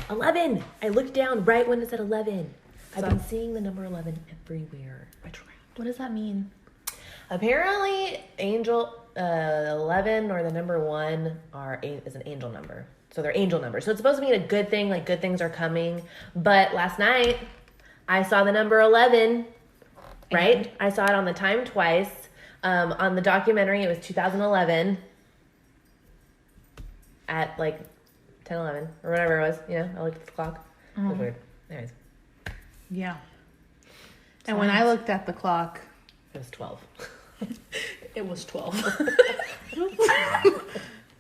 11. I looked down right when it said 11. I've been seeing the number 11 everywhere. What does that mean? Apparently, 11 or the number 1 is an angel number. So they're angel numbers. So it's supposed to mean a good thing, like good things are coming. But last night, I saw the number 11, right? And I saw it on the time twice. On the documentary, it was 2011 at like 10:11 or whatever it was. You know, I looked at the clock. It was weird. Anyways. Yeah. And when I looked at the clock, it was 12. It was 12.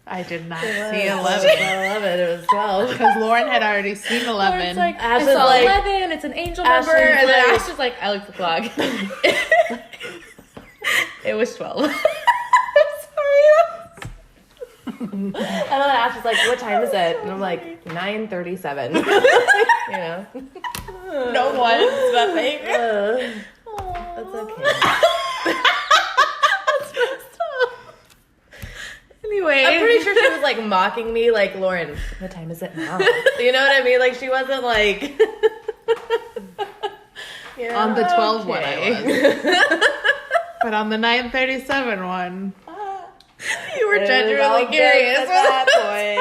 I did not see 11. It was 11. It was 12. Because Lauren had already seen 11. It's like, Ash I was saw like, 11. It's an angel Ash number. was And then like- Ash was like, I looked at the clock. It was 12. I'm And then Ash was like, what time is it? And I'm like, 9:37. You know? No one. Nothing. That's okay. That's messed up. Anyway. I'm pretty sure she was like mocking me, like, Lauren, what time is it now? You know what I mean? Like, she wasn't like... You know? On the 12 one I was. But on the 9:37 one... You were It was genuinely all curious jokes at that point.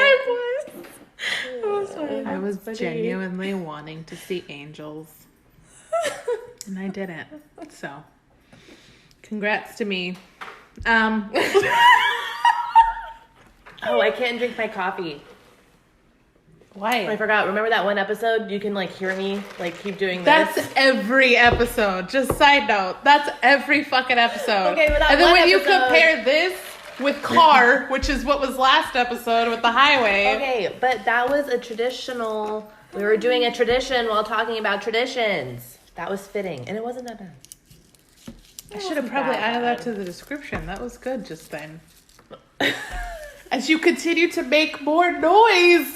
It was fine. I was genuinely wanting to see angels. And I didn't. So, congrats to me. Oh, I can't drink my coffee. Why? I forgot. Remember that one episode? You can, like, hear me, like, keep doing this. That's every episode. Just side note. That's every fucking episode. Okay, but that and then one when you episode- compare this with car, which is what was last episode with the highway. Okay, but that was a traditional... We were doing a tradition while talking about traditions. That was fitting, and it wasn't that bad. I should have probably added that to the description. That was good just then. As you continue to make more noise.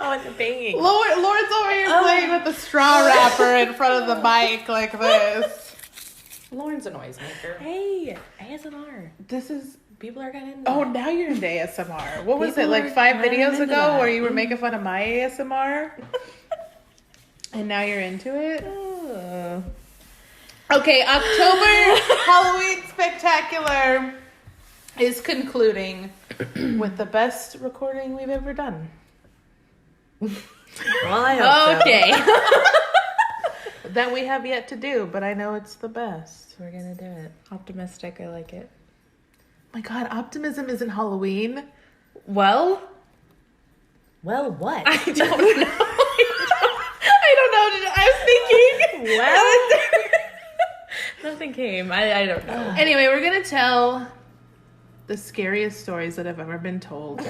Oh, and the banging. Lauren's over here playing with the straw wrapper in front of the mic like this. Lauren's a noisemaker. Hey, ASMR. This is... People are getting into Oh, that. now you're into ASMR. What was it, People like are 5 getting videos into ago that. where you were making fun of my ASMR? And now you're into it? Okay, October Halloween Spectacular is concluding with the best recording we've ever done. Well, I hope so. Okay. That we have yet to do, but I know it's the best. We're gonna do it. Optimistic. I like it. My God, optimism isn't Halloween. Well, What? I don't know. I don't know. I was thinking. Well? Nothing came. I don't know. Anyway, we're going to tell the scariest stories that have ever been told.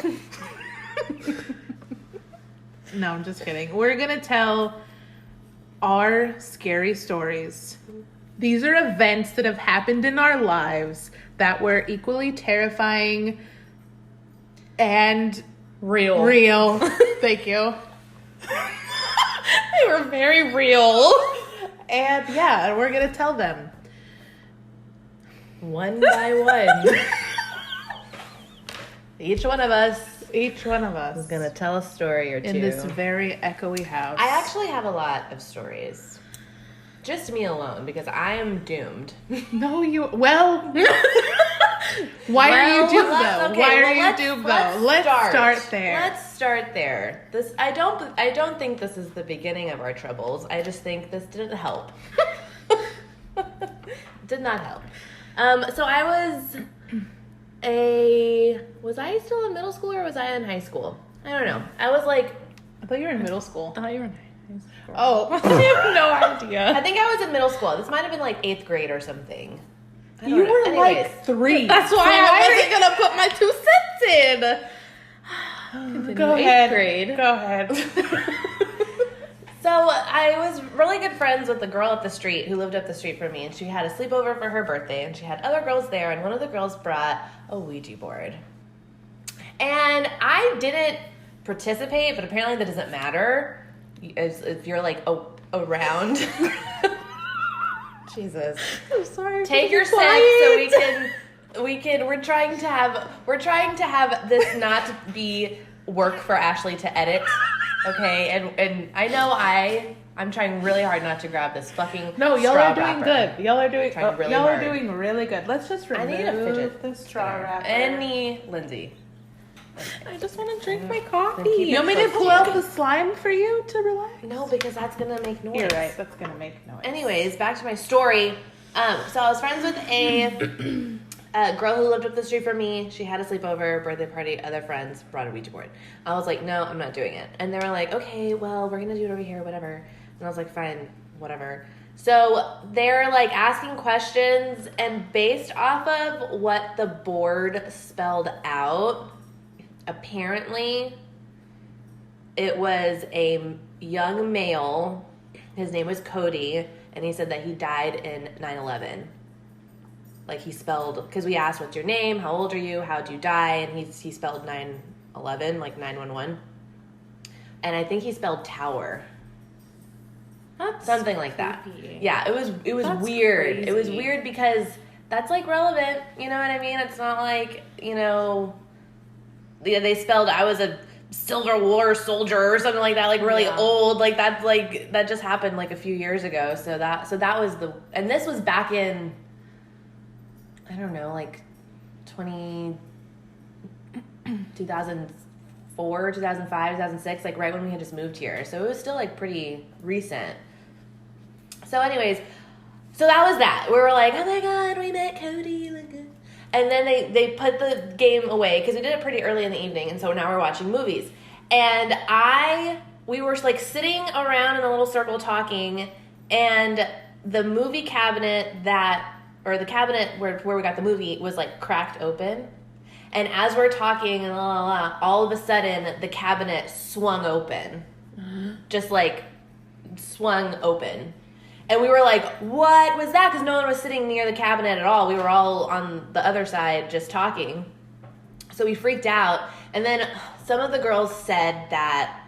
No, I'm just kidding. We're going to tell our scary stories. These are events that have happened in our lives that were equally terrifying and Real. Thank you. They were very real. And yeah, we're going to tell them. One by one. Each one of us Each one of us is gonna tell a story or two. in this very echoey house. I actually have a lot of stories. Just me alone, because I am doomed. No, you... Well... Why are you doomed, though? Why are you doomed, though? Let's start there. Let's start there. I don't think this is the beginning of our troubles. I just think this didn't help. Did not help. So I was I still in middle school or was I in high school? I don't know. I was like, I thought you were in middle school. I thought you were nice. Oh. I have no idea. I think I was in middle school. This might have been like 8th grade or something. I don't You know. were Anyways. like 3. That's why I wasn't gonna put my 2 cents in. Go 8th ahead. grade. Go ahead. So I was really good friends with the girl up the street who lived up the street from me, and she had a sleepover for her birthday, and she had other girls there, and one of the girls brought a Ouija board. And I didn't participate, but apparently that doesn't matter if you're like around. Jesus. I'm sorry. Take your sip so we can we're trying to have this not be work for Ashley to edit. Okay, and I know I'm trying really hard not to grab this fucking No, y'all straw are doing wrapper. good. Y'all are doing Trying really y'all hard. are doing really good. Let's just I remove need a fidget the straw spinner. wrapper. Any Lindsay. I just want to drink my Keep coffee. You want me to pull out the slime for you to relax? No, because that's gonna make noise. You're right. That's gonna make noise. Anyways, back to my story. So I was friends with a girl who lived up the street from me. She had a sleepover, birthday party, other friends, brought a Ouija board. I was like, no, I'm not doing it. And they were like, okay, well, we're going to do it over here, whatever. And I was like, fine, whatever. So they're like asking questions, and based off of what the board spelled out, apparently it was a young male. His name was Cody, and he said that he died in 9/11. Like he spelled, because we asked, what's your name? How old are you? How'd you die? And he spelled 9/11, like 911. And I think he spelled tower. That's Something like that. creepy. Yeah, it was That's weird. It was crazy. weird because that's like relevant, you know what I mean? It's not like, they spelled I was a Civil War soldier or something like that, like really Yeah. old. Like that's like that just happened like a few years ago. So that was and this was back in, I don't know, like 2004, 2005, 2006, like right when we had just moved here. So it was still like pretty recent. So anyways, so that was that. We were like, oh my God, we met Cody. And then they put the game away because we did it pretty early in the evening. And so now we're watching movies. And we were like sitting around in a little circle talking, and the movie cabinet the cabinet where we got the movie was like cracked open. And as we're talking and all of a sudden the cabinet swung open. Just like swung open. And we were like, what was that? Because no one was sitting near the cabinet at all. We were all on the other side just talking. So we freaked out. And then some of the girls said that,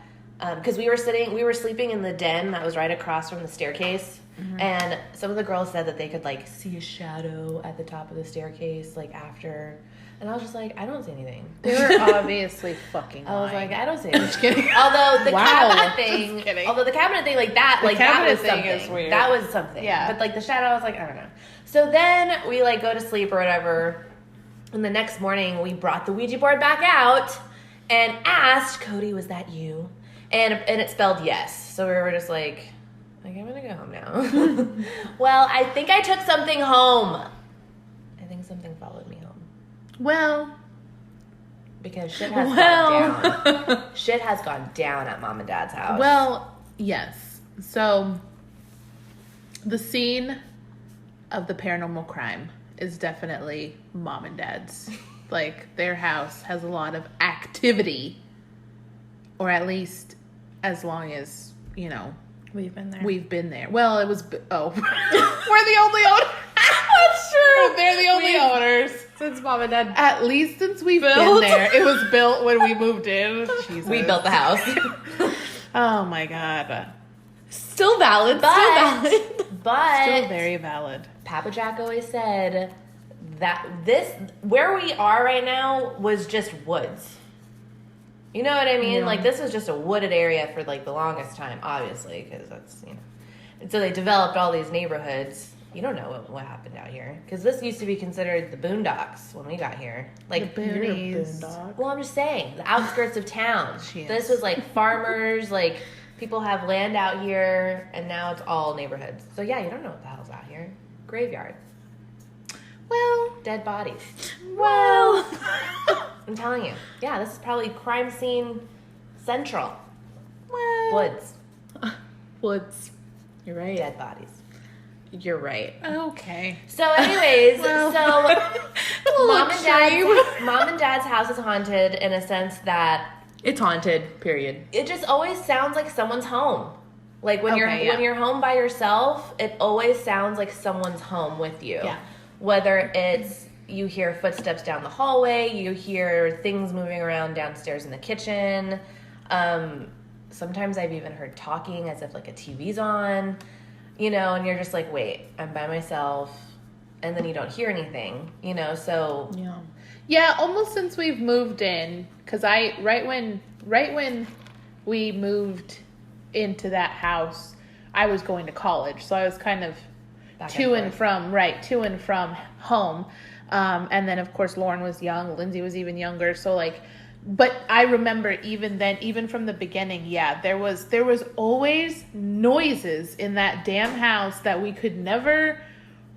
because we were sleeping in the den that was right across from the staircase. Mm-hmm. And some of the girls said that they could like see a shadow at the top of the staircase, like after. And I was just like, I don't see anything. They were obviously fucking I was lying. like, I don't see anything. Just kidding. Although the Wow. cabinet thing, Just kidding. like that, The like that cabinet was thing something. is weird. That was something. Yeah. But like the shadow, I was like, I don't know. So then we like go to sleep or whatever. And the next morning we brought the Ouija board back out and asked, Cody, was that you? And it spelled yes. So we were just like I'm gonna go home now. Well, I think I took something home. I think something followed me home. Well, because shit has gone down. Shit has gone down at mom and dad's house. well, yes. So the scene of the paranormal crime is definitely mom and dad's. Like their house has a lot of activity, or at least as long as, We've been there. we've been there. Well, it was, we're the only owners. That's true. They're the only owners. Since mom and dad. At least since we've Built. been there. It was built when we moved in. Jesus. we built the house. Oh my God. Still valid. Still valid. But Still very valid. Papa Jack always said that where we are right now was just woods. You know what I mean? Yeah. Like this was just a wooded area for like the longest time, obviously, because that's, And so they developed all these neighborhoods. You don't know what happened out here, because this used to be considered the boondocks when we got here. Like, The boonies. well, I'm just saying, the outskirts of town. She This is. was like farmers, like people have land out here, and now it's all neighborhoods. So yeah, you don't know what the hell's out here. Graveyard, Well, dead bodies. well. I'm telling you. Yeah, this is probably crime scene central. well. Woods, Woods. You're right. dead bodies. You're right. Okay. So, anyways, Well. so mom and dad's house is haunted in a sense that It's haunted. Period. it just always sounds like someone's home. Like when Okay, yeah. when you're home by yourself, it always sounds like someone's home with you. Yeah. Whether it's you hear footsteps down the hallway, you hear things moving around downstairs in the kitchen. Sometimes I've even heard talking as if like a TV's on, and you're just like, wait, I'm by myself. And then you don't hear anything, so Yeah. Yeah, almost since we've moved in, because right when we moved into that house, I was going to college, so I was kind of to and from home, and then of course Lauren was young, Lindsay was even younger, so like, but I remember even then, even from the beginning, yeah, there was always noises in that damn house that we could never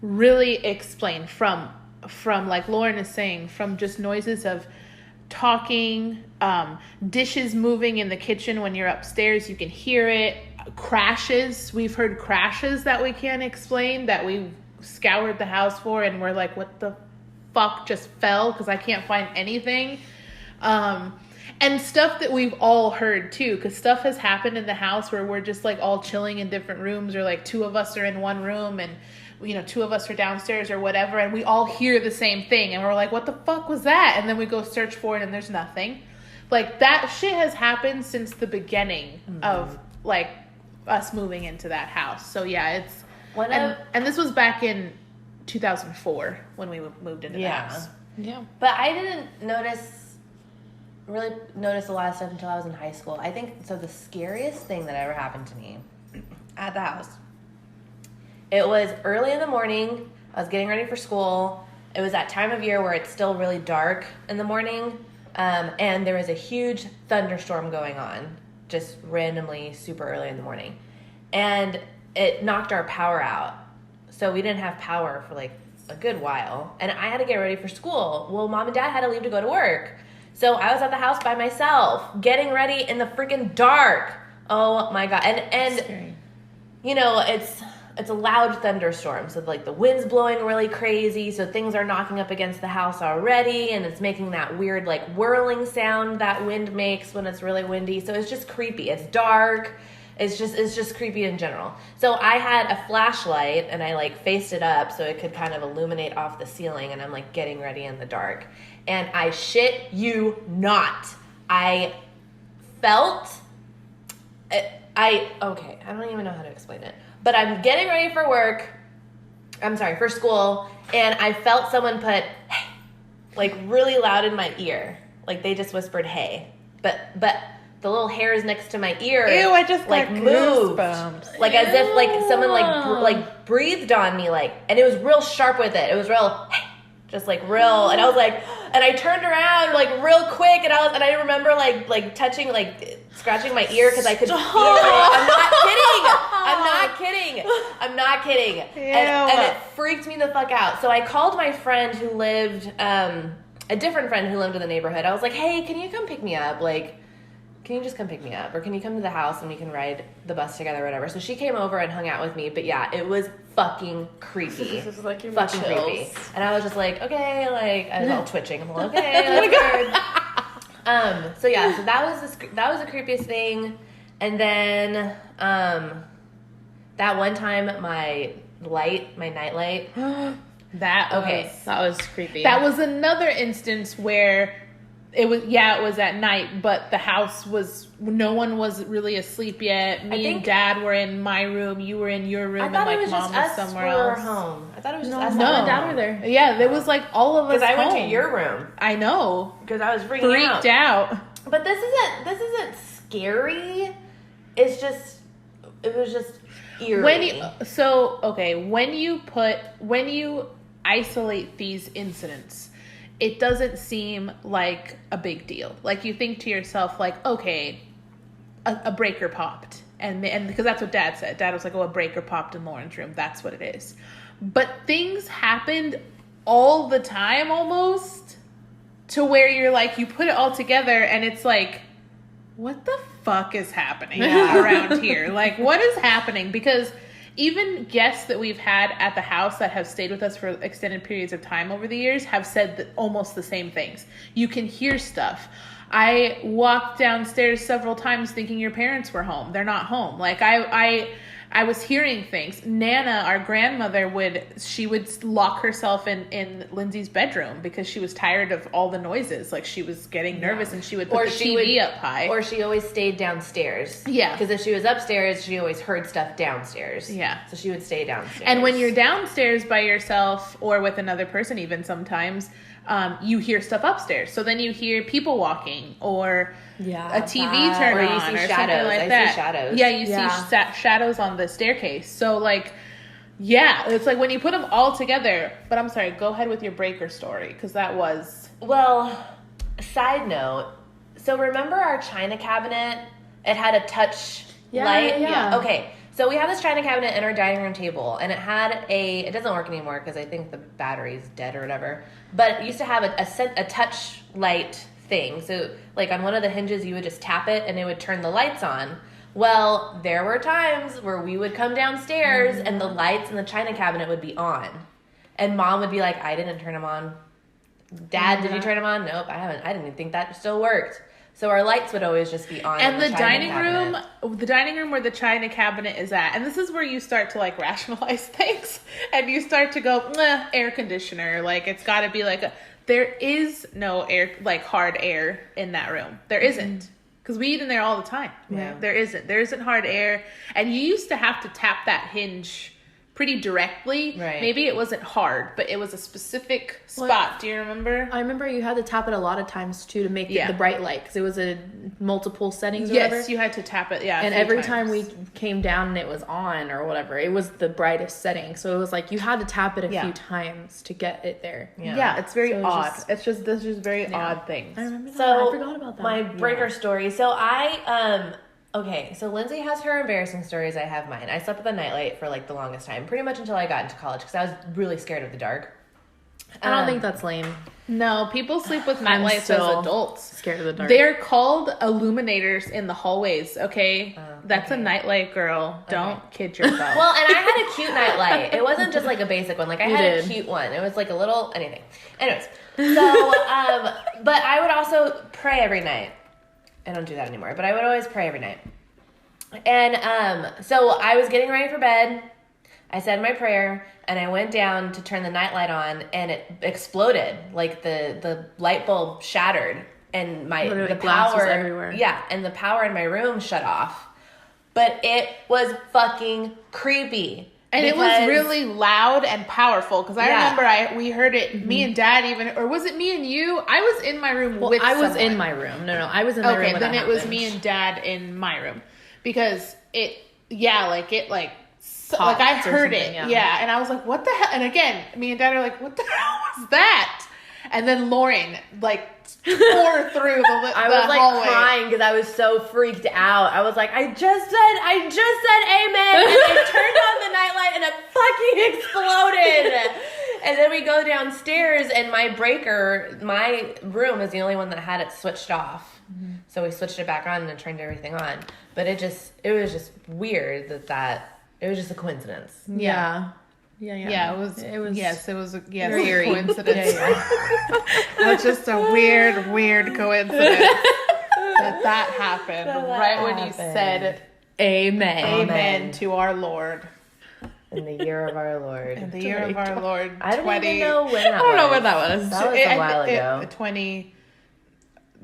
really explain from like Lauren is saying, from just noises of talking, dishes moving in the kitchen when you're upstairs, you can hear it, crashes, we've heard crashes that we can't explain, that we scoured the house for, and we're like, what the fuck just fell, because I can't find anything. And stuff that we've all heard too, because stuff has happened in the house where we're just like all chilling in different rooms, or like two of us are in one room and two of us are downstairs or whatever, and we all hear the same thing, and we're like, what the fuck was that? And then we go search for it and there's nothing. Like, that shit has happened since the beginning of like us moving into that house. So yeah, it's and this was back in 2004 when we moved into the house. Yeah. But I didn't really notice a lot of stuff until I was in high school. I think, so the scariest thing that ever happened to me at the house, it was early in the morning. I was getting ready for school. It was that time of year where it's still really dark in the morning. And there was a huge thunderstorm going on, just randomly super early in the morning. And it knocked our power out. So we didn't have power for like a good while. And I had to get ready for school. Well, Mom and Dad had to leave to go to work. So I was at the house by myself, getting ready in the freaking dark. Oh my God. And it's a loud thunderstorm. So like the wind's blowing really crazy. So things are knocking up against the house already. And it's making that weird like whirling sound that wind makes when it's really windy. So it's just creepy. It's dark. It's just creepy in general. So I had a flashlight and I like faced it up so it could kind of illuminate off the ceiling, and I'm like getting ready in the dark. And I shit you not, I felt I don't even know how to explain it. But I'm getting ready for school, and I felt someone put hey like really loud in my ear. Like they just whispered hey. But the little hairs next to my ear, ew, I just like moved, like as if like someone like breathed on me, like, and it was real sharp with it. It was real, just like real, and I was like, and I turned around like real quick, and I remember like touching, like scratching my ear because I could feel it. I'm not kidding. And it freaked me the fuck out. So I called my friend who lived, a different friend who lived in the neighborhood. I was like, hey, can you come pick me up? Like, can you just come pick me up? Or can you come to the house and we can ride the bus together or whatever? So she came over and hung out with me. But yeah, it was fucking creepy. This is like fucking creepy. And I was just like, okay, like, I was all twitching. I'm like, okay, that's weird. So yeah, so that was the creepiest thing. And then that one time my night light. That was creepy. That was another instance where it was at night, but the house no one was really asleep yet. Me and Dad were in my room, you were in your room, and like Mom was somewhere else. Home. I thought it was just us. No, Mom and Dad were there. Yeah, there was like all of us. Because I went to your room. I know. Because I was freaked out. But this isn't scary. It was just eerie. When you isolate these incidents, it doesn't seem like a big deal. Like, you think to yourself, like, okay, a breaker popped. And because that's what Dad said. Dad was like, oh, a breaker popped in Lauren's room. That's what it is. But things happened all the time almost, to where you're like, you put it all together and it's like, what the fuck is happening around here? Like, what is happening? Because even guests that we've had at the house that have stayed with us for extended periods of time over the years have said almost the same things. You can hear stuff. I walked downstairs several times thinking your parents were home. They're not home. Like, I was hearing things. Nana, our grandmother, would lock herself in Lindsay's bedroom because she was tired of all the noises. Like, she was getting nervous, and she would put the TV up high. Or she always stayed downstairs. Yeah. Because if she was upstairs, she always heard stuff downstairs. Yeah. So she would stay downstairs. And when you're downstairs by yourself, or with another person even sometimes, you hear stuff upstairs. So then you hear people walking or Yeah, a TV turn or you on see or shadows. something like I see that. shadows. Yeah, you Yeah. see shadows on the staircase. So like, yeah, it's like when you put them all together. But I'm sorry, go ahead with your breaker story because that was Well, side note. So remember our china cabinet? It had a touch Yeah, light. yeah. Okay. So we have this china cabinet in our dining room table, and it doesn't work anymore because I think the battery's dead or whatever. But it used to have a touch light thing. So like on one of the hinges, you would just tap it, and it would turn the lights on. Well, there were times where we would come downstairs, and the lights in the china cabinet would be on, and Mom would be like, "I didn't turn them on." Dad, did you turn them on? Nope, I haven't. I didn't even think that still worked. So our lights would always just be on. and in the china dining cabinet. room, where the china cabinet is at, and this is where you start to like rationalize things, and you start to go, air conditioner, like it's got to be like there is no air, like hard air in that room. There isn't. Because we eat in there all the time. Yeah. There isn't hard air. And you used to have to tap that hinge pretty directly. Right. Maybe it wasn't hard, but it was a specific spot. Well, Do you remember? I remember you had to tap it a lot of times too to make Yeah. the bright light because it was a multiple settings or Yes, whatever. you had to tap it. Yeah. a And few every times. time we came down and it was on or whatever, it was the brightest setting. So it was like you had to tap it a Yeah. few times to get it there. Yeah, it's very So it was odd. just- There's just very Yeah. odd things. I remember that. So I forgot about that. my breaker story. So okay, so Lindsay has her embarrassing stories. I have mine. I slept with a nightlight for like the longest time, pretty much until I got into college because I was really scared of the dark. I don't think that's lame. No, people sleep with I'm nightlights as still adults. Scared of the dark. They're called illuminators in the hallways, okay? That's okay. a nightlight, girl. Don't kid yourself. Well, and I had a cute nightlight. It wasn't just like a basic one. Like I You had did. a cute one. It was like a little anything. Anyways, so but I would also pray every night. I don't do that anymore, but I would always pray every night. And so I was getting ready for bed. I said my prayer, and I went down to turn the nightlight on, and it exploded. Like the light bulb shattered, and Literally, the glass was power everywhere. Yeah, and the power in my room shut off. But it was fucking creepy. And it was because- really loud and powerful because I Yeah. remember we heard it. Me and Dad even, or was it me and you? I was in my room Well, with. I was someone. in my room. No, I was in my room. Okay, when then that it was happened. me and Dad in my room because it. Yeah, like it like. So, Popped like I or heard something, it, yeah. and I was like, "What the hell?" And again, me and Dad are like, "What the hell was that?" And then Lauren like tore through the I was like hallway. crying because I was so freaked out. I was like, I just said amen, and I turned on the nightlight and it fucking exploded. And then we go downstairs, and my room is the only one that had it switched off. So we switched it back on and turned everything on. But it was just weird that it was just a coincidence. Yeah. Yeah, it was. It was. Yes, it was. Yes, very a eerie. coincidence. That's just a weird coincidence that happened right when you said Amen. amen to our Lord In the year of our Lord. in the year of our Lord. I don't 20 even know when that was. I don't know when that was. That was a while ago.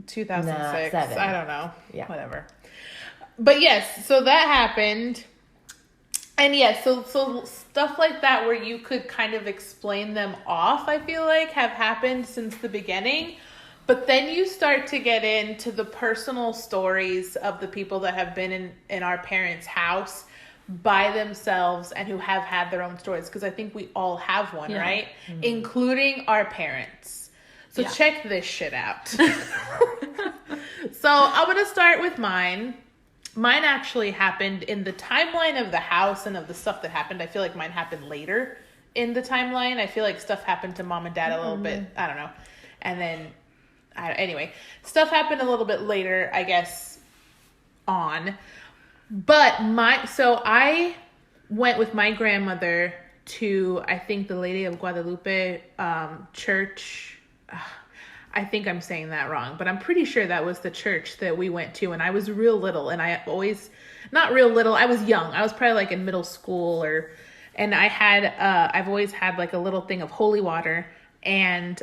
2006. Nah, 7. I don't know. Yeah. Whatever. But yes, so that happened. And yes, so stuff like that where you could kind of explain them off, I feel like, have happened since the beginning. But then you start to get into the personal stories of the people that have been in our parents' house by themselves and who have had their own stories. Because I think we all have one, Yeah. right? Including our parents. So Yeah. check this shit out. So I'm going to start with mine. Mine actually happened in the timeline of the house and of the stuff that happened. I feel like mine happened later in the timeline. I feel like stuff happened to mom and dad a little bit. I don't know. And then, anyway, stuff happened a little bit later, I guess, on. But so I went with my grandmother to, I think, the Lady of Guadalupe church. I think I'm saying that wrong, but I'm pretty sure that was the church that we went to, and I was real little, and not real little, I was young. I was probably like in middle school and I had, I've always had like a little thing of holy water, and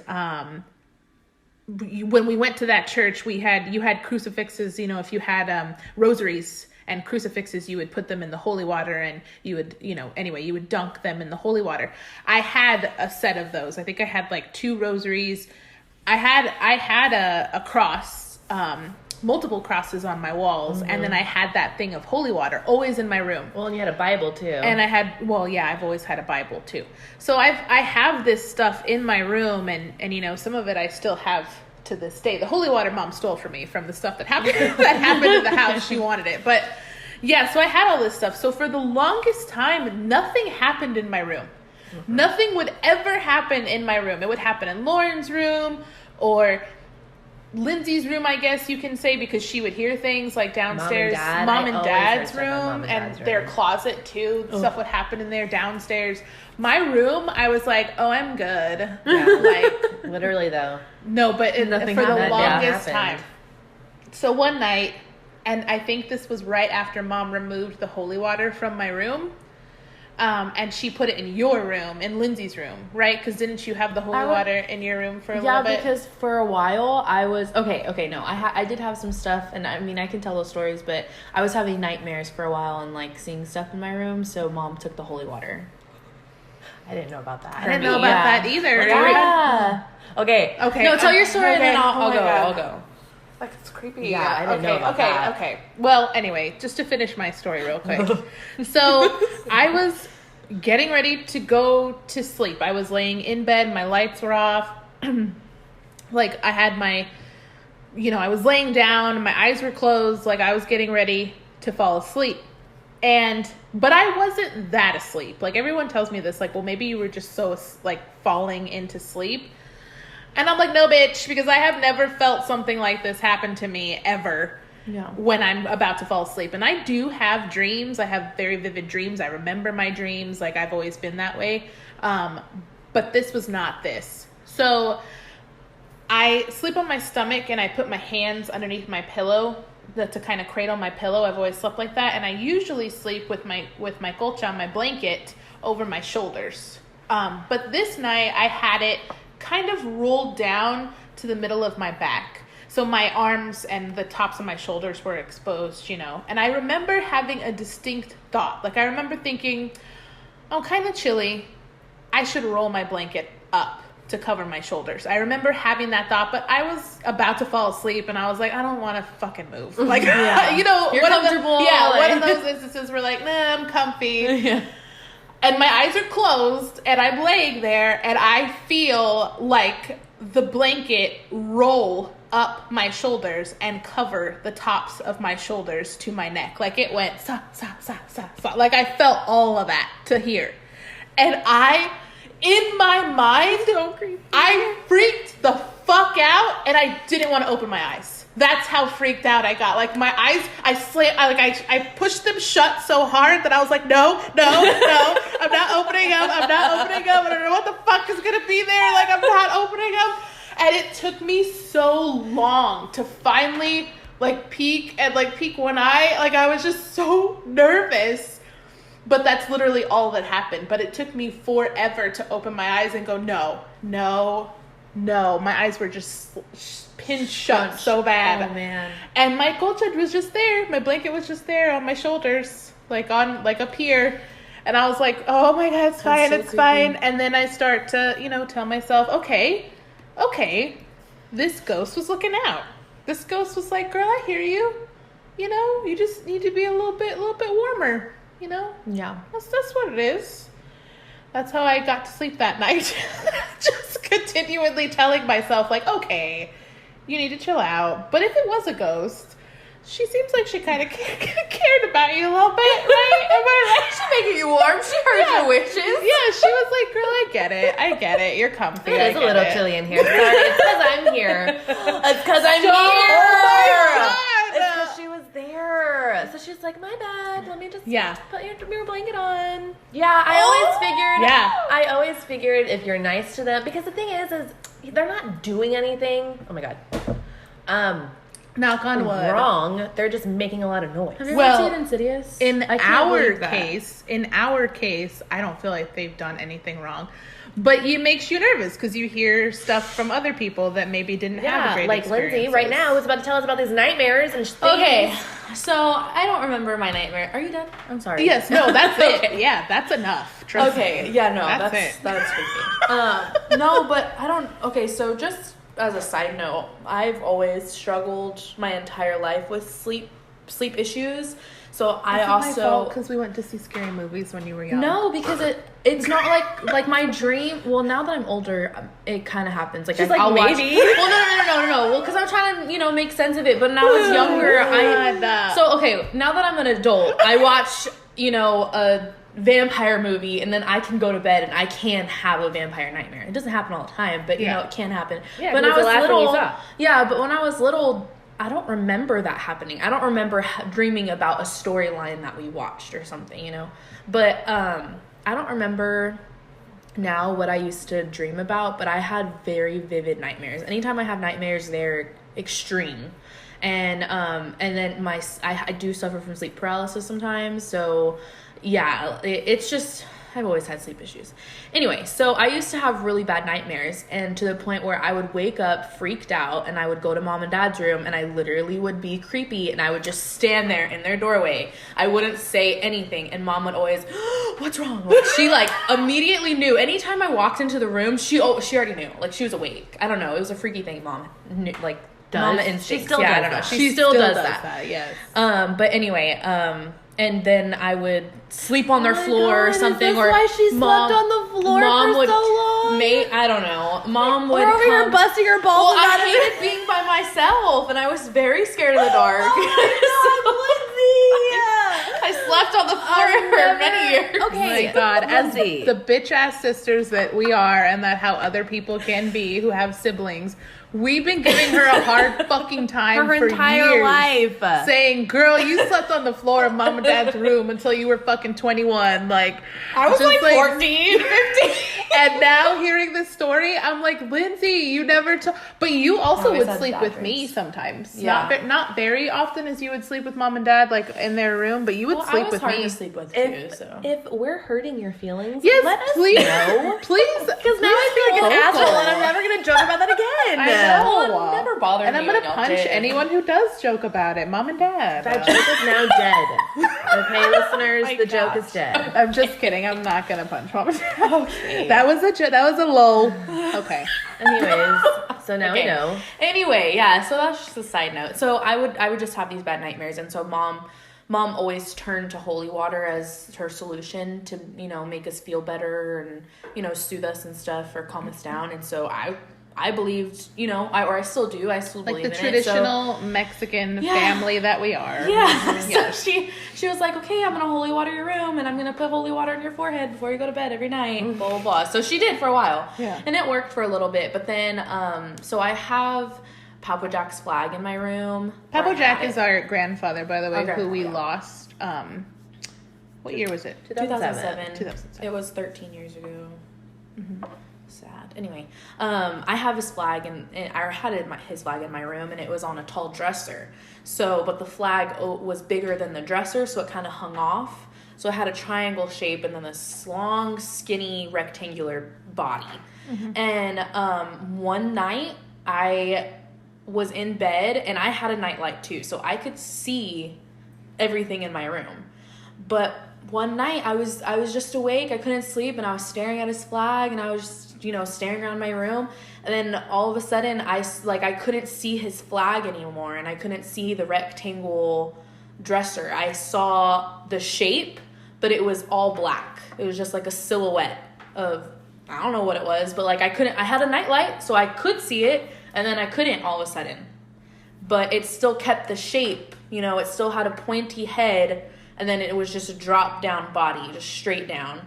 when we went to that church, you had crucifixes, if you had rosaries and crucifixes, you would put them in the holy water, and you would, you would dunk them in the holy water. I had a set of those. I think I had like 2 rosaries. I had a cross, multiple crosses on my walls, and then I had that thing of holy water always in my room. Well, and you had a Bible too. And I had, I've always had a Bible too. So I have this stuff in my room, and you know, some of it I still have to this day. The holy water mom stole from me from the stuff that happened in the house. She wanted it, but yeah. So I had all this stuff. So for the longest time, nothing happened in my room. Mm-hmm. Nothing would ever happen in my room. It would happen in Lauren's room or Lindsay's room, I guess you can say, because she would hear things like downstairs, mom and dad's room, and their closet too. Stuff would happen in there downstairs. My room, I was like, oh, I'm good. Yeah. Like literally though. No, but for the longest happened. time. So one night, and I think this was right after mom removed the holy water from my room. And she put it in your room, in Lindsay's room, right? Because didn't you have the holy water in your room for a little bit? Yeah, because for a while I was no, I did have some stuff, and I mean I can tell those stories, but I was having nightmares for a while and like seeing stuff in my room, so mom took the holy water. I didn't know about that. I didn't know about that either. Yeah. Okay. No, tell your story and then I'll go. Like, it's creepy. Yeah, I didn't know about that. Okay. Well, anyway, just to finish my story real quick. So, I was getting ready to go to sleep. I was laying in bed. My lights were off. Like, I had I was laying down. My eyes were closed. Like, I was getting ready to fall asleep. But I wasn't that asleep. Like, everyone tells me this. Like, well, maybe you were just so, like, falling into sleep. And I'm like, no, bitch, because I have never felt something like this happen to me ever when I'm about to fall asleep. And I do have dreams. I have very vivid dreams. I remember my dreams. Like, I've always been that way. But this was not this. So I sleep on my stomach and I put my hands underneath my pillow to kind of cradle my pillow. I've always slept like that. And I usually sleep with my colcha, my blanket, over my shoulders. But this night I had it kind of rolled down to the middle of my back. So my arms and the tops of my shoulders were exposed, And I remember having a distinct thought. Like, I remember thinking, oh, kind of chilly. I should roll my blanket up to cover my shoulders. I remember having that thought, but I was about to fall asleep and I was like, I don't want to fucking move. Like, You're comfortable. One of those instances where like, nah, I'm comfy. Yeah. And my eyes are closed, and I'm laying there, and I feel like the blanket roll up my shoulders and cover the tops of my shoulders to my neck. Like, it went, sa, sa, sa, sa, sa. Like, I felt all of that to here. And in my mind, so creepy. I freaked the fuck out, and I didn't want to open my eyes. That's how freaked out I got. Like, my eyes, I pushed them shut so hard that I was like, no, I'm not opening them. I don't know what the fuck is going to be there. Like, I'm not opening them. And it took me so long to finally, like, peek one eye. Like, I was just so nervous. But that's literally all that happened. But it took me forever to open my eyes and go, no. My eyes were just pinned shut so bad. Oh, man. And my colcha was just there. My blanket was just there on my shoulders, like up here. And I was like, oh my God, it's fine, it's fine. And then I start to, tell myself, okay, this ghost was looking out. This ghost was like, girl, I hear you. You just need to be a little bit warmer, Yeah. That's what it is. That's how I got to sleep that night. Just continually telling myself, like, okay, you need to chill out. But if it was a ghost, she seems like she kind of cared about you a little bit, right? Am I right? She making you warm. She heard your wishes. Yeah, she was like, girl, I get it. You're comfy. It is a little chilly in here. Sorry, it's because I'm here. It's because I'm here. Oh my God. It's because she was there. So she's like, my bad. Let me just put your blanket on. Yeah, I always figured if you're nice to them, because the thing is they're not doing anything. Oh my God. Knock on wood. Wrong. They're just making a lot of noise. Have you ever seen Insidious? In our case, I don't feel like they've done anything wrong. But it makes you nervous because you hear stuff from other people that maybe didn't have a great like experiences. Lindsay right now is about to tell us about these nightmares and things. Okay, so I don't remember my nightmare. Are you done? I'm sorry. Yes, no, that's it. Yeah, that's enough. Trust me. Yeah, no, that's it. That's freaky. No, but I don't. Okay, so just as a side note, I've always struggled my entire life with sleep issues. So I also because we went to see scary movies when you were young. No, because it's not like my dream. Well, now that I'm older, it kind of happens. Like She's I'll watch. maybe. Well, no. Well, because I'm trying to make sense of it. But when I was younger, now that I'm an adult, I watch a vampire movie, and then I can go to bed and I can have a vampire nightmare. It doesn't happen all the time, but it can happen. Yeah, when I was little, but when I was little, I don't remember that happening. I don't remember dreaming about a storyline that we watched or something, But I don't remember now what I used to dream about, but I had very vivid nightmares. Anytime I have nightmares, they're extreme. And then I do suffer from sleep paralysis sometimes. So yeah, it's just, I've always had sleep issues. Anyway, so I used to have really bad nightmares, and to the point where I would wake up freaked out, and I would go to mom and dad's room, and I literally would be creepy, and I would just stand there in their doorway. I wouldn't say anything, and mom would always, what's wrong? Like, she immediately knew. Anytime I walked into the room, she already knew. Like, she was awake. I don't know. It was a freaky thing mom knew, mama instincts. She still does I don't know. that. She still does that. Yes. But anyway, and then I would sleep on their floor or something. Is this why she slept on the floor for so long? I don't know. Mom would We're over here busting her balls. Well, I hated being by myself, and I was very scared of the dark. I slept on the floor for many years. Okay, my God, as Lindsay. the bitch ass sisters that we are, and that how other people can be who have siblings, we've been giving her a hard fucking time her for entire years, life, saying, "Girl, you slept on the floor of mom and dad's room until you were fucking 21." Like, I was just 14, 15. And now hearing this story, I'm like, Lindsay, you never but you also always would had sleep bad with dreams. me sometimes. Yeah. Not very often as you would sleep with mom and dad, like in their room, but you would sleep I was with hard me. to sleep with too. So If we're hurting your feelings, Yes, let us please, know. please. Because now I feel like an vocal. asshole, and I'm never gonna joke about that again. I know. Well, it never bothered And me I'm gonna when y'all punch did. anyone who does joke about it, mom and dad. That joke is now dead. Okay, listeners, my the joke gosh. is dead. I'm just kidding. I'm not gonna punch mom and dad. Okay. That was a lull. Okay. Anyways, so now we Okay. know. Anyway, yeah, so that's just a side note. So I would just have these bad nightmares, and so mom always turned to holy water as her solution to, make us feel better and, soothe us and stuff or calm us down. And so I believed, I still do. I still Like believe the in it. So, traditional Mexican family that we are. yeah. Yes. So she was like, okay, I'm gonna holy water your room, and I'm gonna put holy water on your forehead before you go to bed every night. Blah blah blah. So she did for a while. Yeah. And it worked for a little bit, but then so I have Papa Jack's flag in my room. Papa Or I Jack had is it. our grandfather, by the way, Our who we grandfather. lost. What year was it? 2007. 2007. It was 13 years ago. Sad. Anyway, I have his flag, and I had his flag in my room, and it was on a tall dresser. So, but the flag was bigger than the dresser, so it kind of hung off. So it had a triangle shape, and then this long, skinny, rectangular body. And one night, I was in bed, and I had a nightlight too, so I could see everything in my room. But one night I was just awake, I couldn't sleep, and I was staring at his flag, and I was just, staring around my room, and then all of a sudden I couldn't see his flag anymore, and I couldn't see the rectangle dresser. I saw the shape, but it was all black. It was just like a silhouette of, I don't know what it was, but I had a nightlight, so I could see it, and then I couldn't all of a sudden. But it still kept the shape, it still had a pointy head, and then it was just a drop down body, just straight down.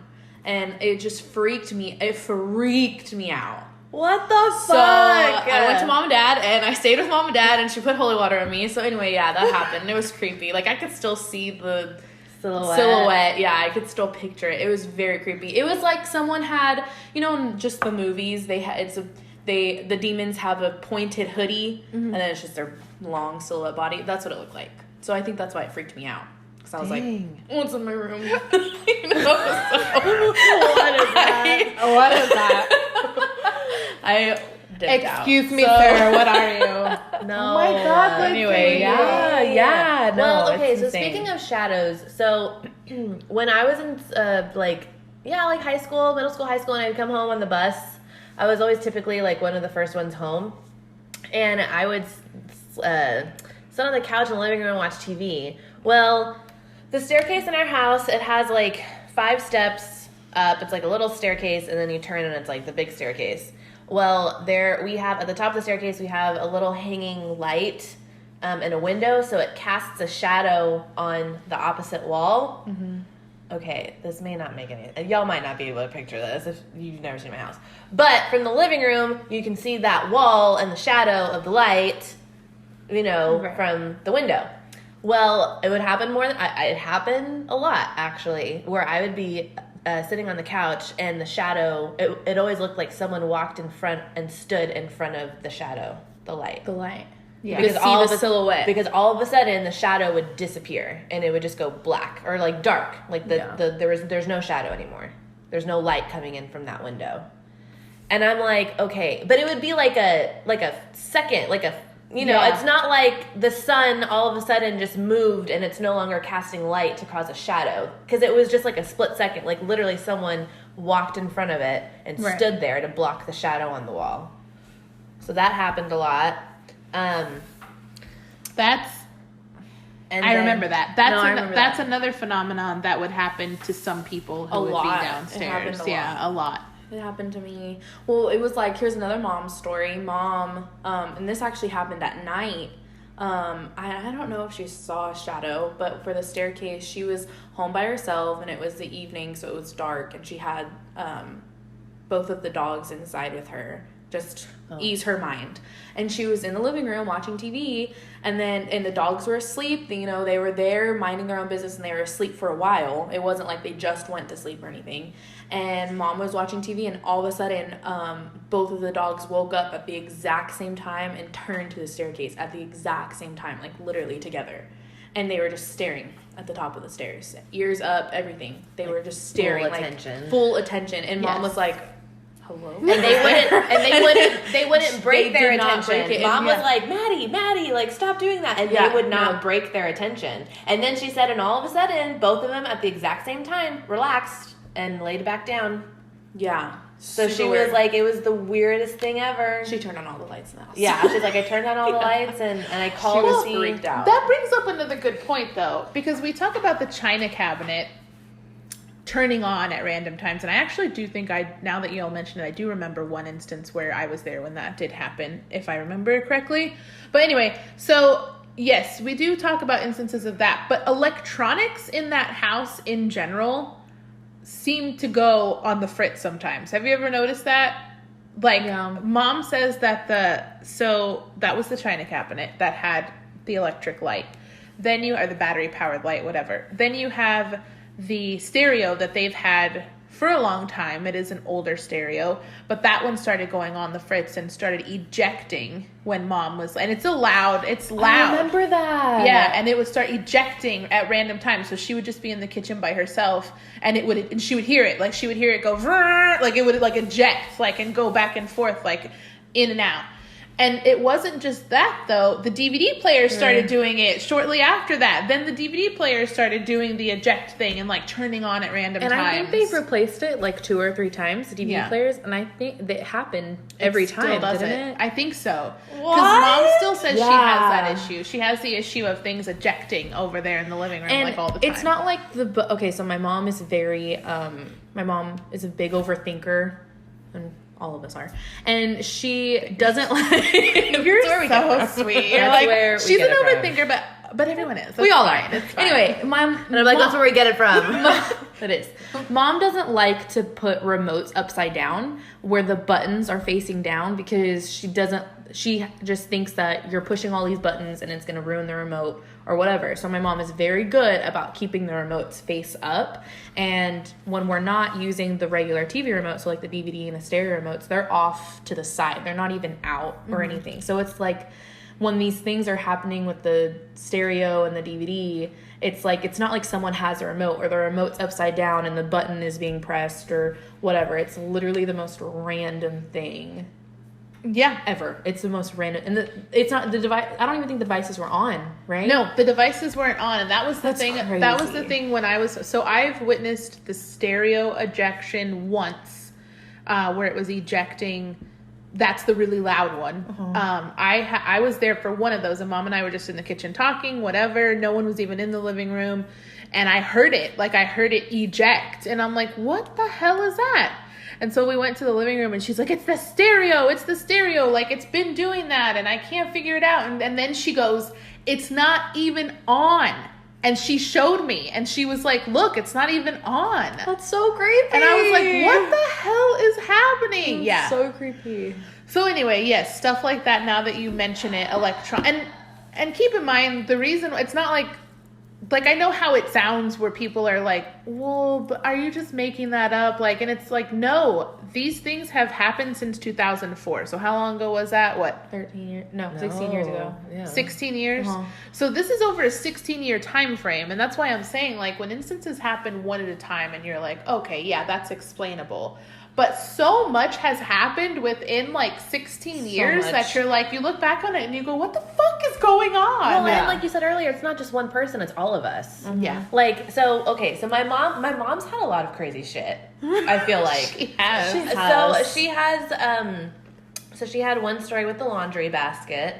And it just freaked me out. What the fuck? So I went to mom and dad, and I stayed with mom and dad, and she put holy water on me. So anyway, yeah, that happened. It was creepy. I could still see the silhouette. Yeah, I could still picture it. It was very creepy. It was like someone had, in just the movies, the demons have a pointed hoodie, and then it's just their long silhouette body. That's what it looked like. So I think that's why it freaked me out. Because I was like, what's in my room? What is that? I dipped out. Excuse me, sir. What are you? No. Oh my God, Lindsay. Anyway, yeah. No, Well, okay, it's so insane. speaking of shadows, so when I was in high school, middle school, high school, and I'd come home on the bus, I was always typically one of the first ones home. and I would sit on the couch in the living room and watch TV. Well, the staircase in our house, it has like 5 steps up. It's like a little staircase, and then you turn and it's like the big staircase. Well, we have at the top of the staircase, we have a little hanging light and a window, so it casts a shadow on the opposite wall. Mm-hmm. Okay, this may not make any... Y'all might not be able to picture this if you've never seen my house. But from the living room, you can see that wall and the shadow of the light, from the window. Well, it would happen it happened a lot, actually, where I would be sitting on the couch and the shadow, it always looked like someone walked in front and stood in front of the shadow, the light. The light. Yeah. Because all the silhouette. Because all of a sudden the shadow would disappear and it would just go black or like dark. Like there's no shadow anymore. There's no light coming in from that window. And I'm like, okay, but it would be like a second, it's not like the sun all of a sudden just moved and it's no longer casting light to cause a shadow. Because it was just like a split second. Like literally someone walked in front of it and stood there to block the shadow on the wall. So that happened a lot. I remember that. That's another phenomenon that would happen to some people who would be downstairs. A lot. It happened to me. Well, it was like, here's another mom story. Mom, and this actually happened at night. I don't know if she saw a shadow, but for the staircase, she was home by herself, and it was the evening, so it was dark, and she had both of the dogs inside with her. Just ease her mind. And she was in the living room watching TV, and the dogs were asleep. They were there minding their own business, and they were asleep for a while. It wasn't like they just went to sleep or anything. And Mom was watching TV, and all of a sudden, both of the dogs woke up at the exact same time and turned to the staircase at the exact same time, like literally together. And they were just staring at the top of the stairs, ears up, everything. They were just staring, full attention. And Mom was like, hello? And they wouldn't break their attention. Mom was like, Maddie, like stop doing that. And they would not break their attention. And then she said, and all of a sudden, both of them at the exact same time relaxed and laid back down. Yeah. So she was like, it was the weirdest thing ever. She turned on all the lights in the house. Yeah, she's like, I turned on all the lights and I called to see. Freaked out. That brings up another good point, though, because we talk about the china cabinet turning on at random times, and I actually do think now that you all mentioned it, I do remember one instance where I was there when that did happen, if I remember correctly. But anyway, so yes, we do talk about instances of that, but electronics in that house in general seem to go on the fritz sometimes. Have you ever noticed that? Like, Mom says that that was the china cabinet that had the electric light. Then or the battery powered light, whatever. Then you have the stereo that they've had for a long time. It is an older stereo, but that one started going on the fritz and started ejecting when Mom was, and it's loud. I remember that. Yeah, and it would start ejecting at random times. So she would just be in the kitchen by herself, and she would hear it. Like she would hear it go, like it would like eject, like and go back and forth, like in and out. And it wasn't just that, though. The DVD players started doing it shortly after that. Then the DVD players started doing the eject thing and, like, turning on at random times. And I think they've replaced it, like, 2 or 3 times, the DVD players. And I think that happened every time, didn't it? I think so. Because Mom still says she has that issue. She has the issue of things ejecting over there in the living room, and like, all the time. It's not like okay, so my mom is my mom is a big overthinker, and all of us are. And she doesn't like... You're so sweet. You're like, she's an overthinker, but everyone is. We all are. Anyway, and I'm like, that's where we get it from. It is. Mom doesn't like to put remotes upside down where the buttons are facing down because she just thinks that you're pushing all these buttons and it's going to ruin the remote or whatever. So my mom is very good about keeping the remotes face up. And when we're not using the regular TV remote, so like the DVD and the stereo remotes, they're off to the side. They're not even out or anything. So it's like when these things are happening with the stereo and the DVD, it's like, it's not like someone has a remote or the remote's upside down and the button is being pressed or whatever. It's literally the most random thing. Yeah. Ever. It's the most random. And it's not the device. I don't even think the devices were on, right? No, the devices weren't on. And that was the thing. Crazy. That was the thing when so I've witnessed the stereo ejection once, where it was ejecting that's the really loud one. I was there for one of those, and Mom and I were just in the kitchen talking, whatever. No one was even in the living room, and I heard it. Like, I heard it eject, and I'm like, what the hell is that? And so we went to the living room, and she's like, it's the stereo. Like, it's been doing that, and I can't figure it out. And then she goes, it's not even on. And she showed me, and she was like, look, it's not even on. That's so creepy. And I was like, what the hell is happening? That's so creepy. So anyway, yes, stuff like that, now that you mention it, and keep in mind, the reason, it's not like I know how it sounds where people are like, well, but are you just making that up? Like, and it's like, no, these things have happened since 2004. So how long ago was that? What? 13 years? No, 16 years ago. Yeah. 16 years? So this is over a 16-year time frame. And that's why I'm saying, like, when instances happen one at a time and you're like, okay, yeah, that's explainable. But so much has happened within, like, 16 years that you're like, you look back on it and you go, what the fuck is going on? Well, and like you said earlier, it's not just one person, it's all of us. Yeah. Like, so my mom's had a lot of crazy shit, I feel like. She has. So she had one story with the laundry basket.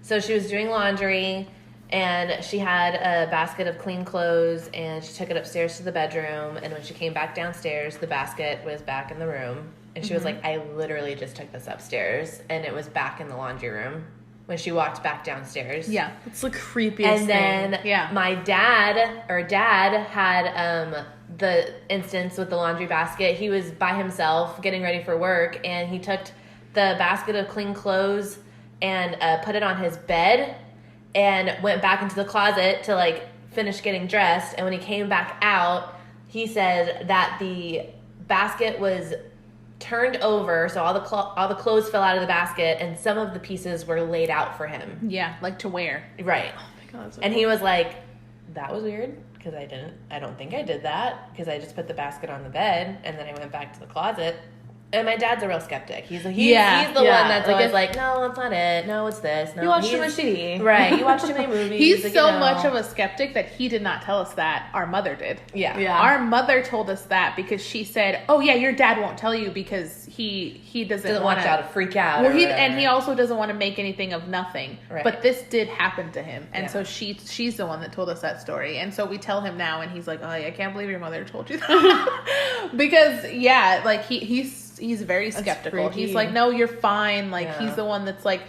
So she was doing laundry, and she had a basket of clean clothes, and she took it upstairs to the bedroom, and when she came back downstairs, the basket was back in the room. And she was like, I literally just took this upstairs, and it was back in the laundry room when she walked back downstairs. Yeah. It's the creepiest And then my dad had the instance with the laundry basket. He was by himself getting ready for work, and he took the basket of clean clothes and put it on his bed and went back into the closet to, like, finish getting dressed. And when he came back out, he said that the basket was turned over, so all the clothes fell out of the basket, and some of the pieces were laid out for him. Yeah, like to wear. Right. Oh my God. And he was like, that was weird, because I don't think I did that, because I just put the basket on the bed, and then I went back to the closet. And my dad's a real skeptic. He's the one that's always like, no, that's not it. No, it's this. No, you watch too much TV. Right. You watch too many movies. He's like, so much of a skeptic that he did not tell us that. Our mother did. Yeah. Our mother told us that because she said, oh, yeah, your dad won't tell you because he doesn't want y'all to freak out. Well, he also doesn't want to make anything of nothing. Right. But this did happen to him. And so she's the one that told us that story. And so we tell him now, and he's like, oh, I can't believe your mother told you that. Because, yeah, like he's very skeptical. He's like, no, you're fine. Like, he's the one that's like,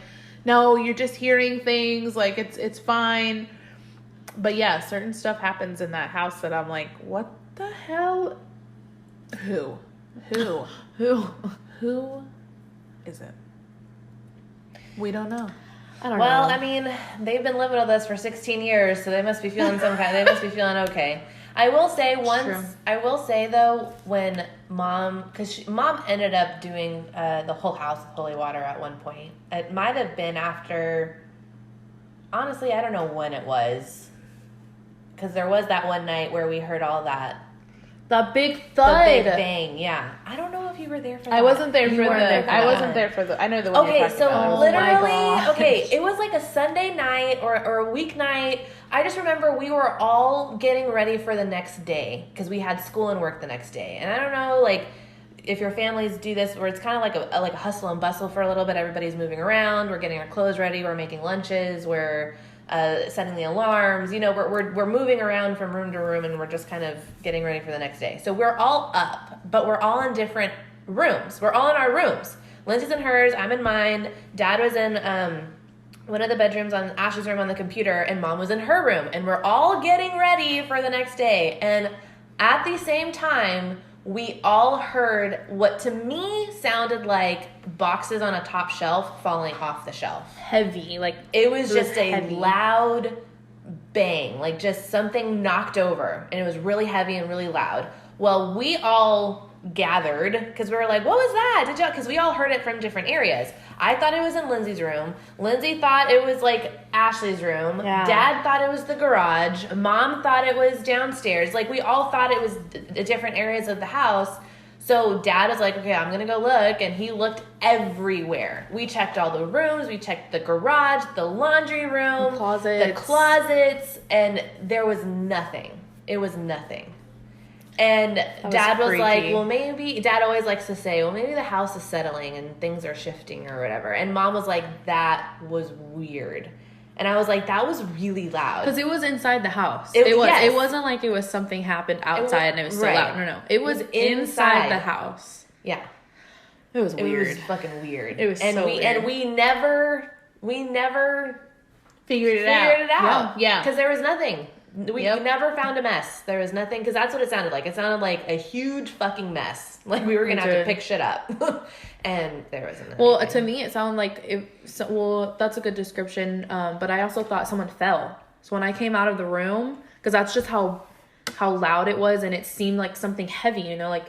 no, you're just hearing things. Like, it's fine. But yeah, certain stuff happens in that house that I'm like, what the hell? Who is it? We don't know. I don't know. Well, I mean, they've been living with us for 16 years, so they must be feeling they must be feeling okay. I will say though, when because Mom ended up doing the whole house with holy water at one point. It might have been after, honestly, I don't know when it was, because there was that one night where we heard all that. The big thud. The big bang, yeah. I don't know if you were there for that. I wasn't there for You weren't there the. for I that. wasn't there for the. I know the one. Okay, you're so talking about. literally, it was like a Sunday night or a weeknight. I just remember we were all getting ready for the next day because we had school and work the next day. And I don't know, like, if your families do this where it's kind of like a hustle and bustle for a little bit. Everybody's moving around. We're getting our clothes ready. We're making lunches. We're setting the alarms. You know, we're moving around from room to room, and we're just kind of getting ready for the next day. So we're all up, but we're all in different rooms. We're all in our rooms. Lindsay's in hers. I'm in mine. Dad was in one of the bedrooms on Ash's room on the computer, and Mom was in her room. And we're all getting ready for the next day. And at the same time, we all heard what to me sounded like boxes on a top shelf falling off the shelf. Heavy, like It was just a heavy. loud bang, like just something knocked over, and it was really heavy and really loud. Well, we all gathered because we were like, what was that? Because we all heard it from different areas. I thought it was in Lindsay's room. Lindsay thought it was like Ashley's room. Yeah. Dad thought it was the garage. Mom thought it was downstairs. Like, we all thought it was different areas of the house. So Dad was like, okay, I'm going to go look. And he looked everywhere. We checked all the rooms. We checked the garage, the laundry room, The closets. and there was nothing. It was nothing. And Dad was freaky. like, well, maybe, Dad always likes to say, well, maybe the house is settling and things are shifting or whatever. And Mom was like, that was weird. And I was like, that was really loud. Because it was inside the house. Yes. It wasn't like it was something happened outside and it was still loud. No. It was inside the house. Yeah. It was weird. It was fucking weird. It was so weird. And we never Figured it out. Yeah. Because there was nothing. We never found a mess. There was nothing, because that's what it sounded like. It sounded like a huge fucking mess. Like we were going to have to pick shit up. And there wasn't anything. Well, to me, it sounded like that's a good description. But I also thought someone fell. So when I came out of the room, because that's just how loud it was, and it seemed like something heavy, you know, like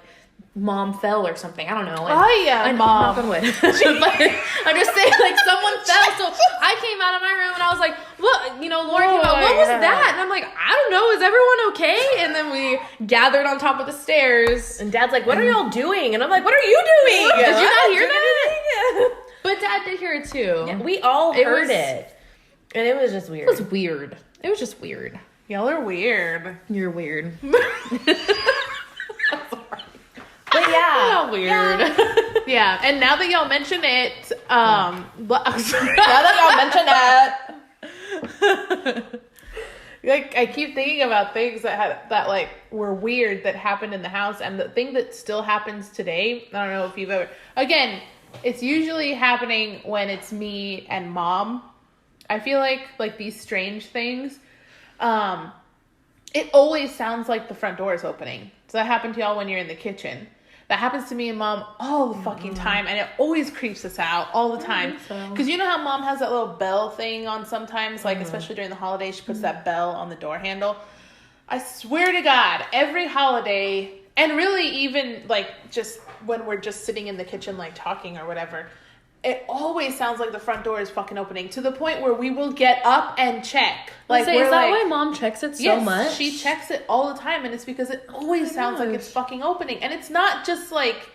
Mom fell or something. I don't know. And Mom. Knock on wood. But I'm just saying, like, someone fell. So I came out of my room and I was like, what? You know, Lauren came out. What was that? And I'm like, I don't know. Is everyone okay? And then we gathered on top of the stairs. And Dad's like, what are y'all doing? And I'm like, what are you doing? Did you not hear that? But Dad did hear it too. Yeah, we all heard it. And it was just weird. It was weird. It was just weird. Y'all are weird. You're weird. But yeah. Weird. Yeah, and now that y'all mention it, now that y'all mention it. Like, I keep thinking about things that like were weird that happened in the house, and the thing that still happens today, I don't know if you've ever, again, it's usually happening when it's me and Mom. I feel like these strange things, it always sounds like the front door is opening. Does that happen to y'all when you're in the kitchen? That happens to me and Mom all the fucking time, and it always creeps us out all the time. Because you know how Mom has that little bell thing on sometimes, like especially during the holidays, she puts that bell on the door handle. I swear to God, every holiday, and really even like just when we're just sitting in the kitchen like talking or whatever, it always sounds like the front door is fucking opening, to the point where we will get up and check. Like, is that why Mom checks it so much? She checks it all the time, and it's because it always sounds like it's fucking opening. And it's not just like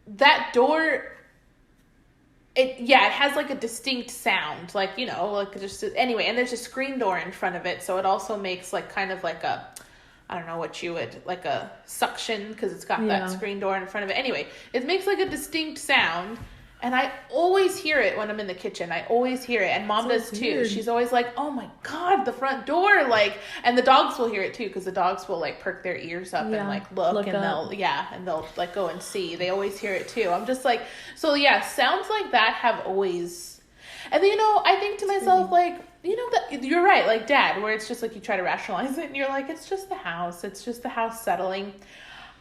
that door. It has like a distinct sound, like, you know, like just anyway. And there's a screen door in front of it, so it also makes like kind of like a, I don't know what you would, like a suction, because it's got that screen door in front of it. Anyway, it makes like a distinct sound, and I always hear it when I'm in the kitchen. I always hear it, and Mom does too. Weird. She's always like, oh my God, the front door, like, and the dogs will hear it too, because the dogs will like perk their ears up and like look and up. they'll like go and see. They always hear it too. I'm just like, so yeah, sounds like that have always, and you know, I think to myself, like, you know, that you're right, like Dad, where it's just like you try to rationalize it and you're like, it's just the house settling.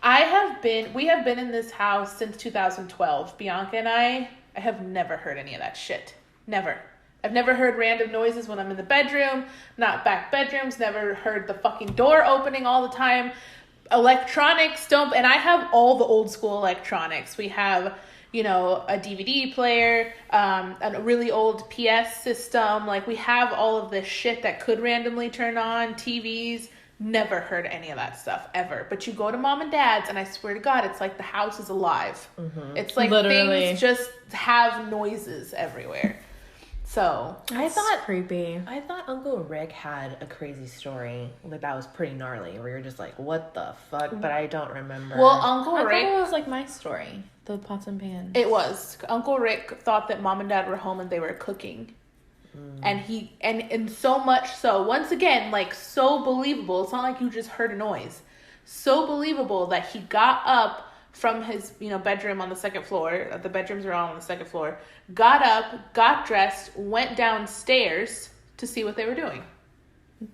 We have been in this house since 2012. Bianca and I have never heard any of that shit. Never. I've never heard random noises when I'm in the bedroom, not back bedrooms, never heard the fucking door opening all the time. Electronics don't, and I have all the old school electronics. We have, you know, a DVD player, a really old PS system. Like, we have all of this shit that could randomly turn on, TVs. Never heard any of that stuff, ever. But you go to Mom and Dad's, and I swear to God, it's like the house is alive. Mm-hmm. It's like literally things just have noises everywhere. So, I thought creepy. I thought Uncle Rick had a crazy story that was pretty gnarly, where you're just like, what the fuck? But I don't remember. Well, Uncle Rick, thought it was like my story, the pots and pans. It was. Uncle Rick thought that Mom and Dad were home and they were cooking. And so much so, once again, like, so believable. It's not like you just heard a noise. So believable that he got up from his, you know, bedroom on the second floor. The bedrooms are all on the second floor. Got up, got dressed, went downstairs to see what they were doing.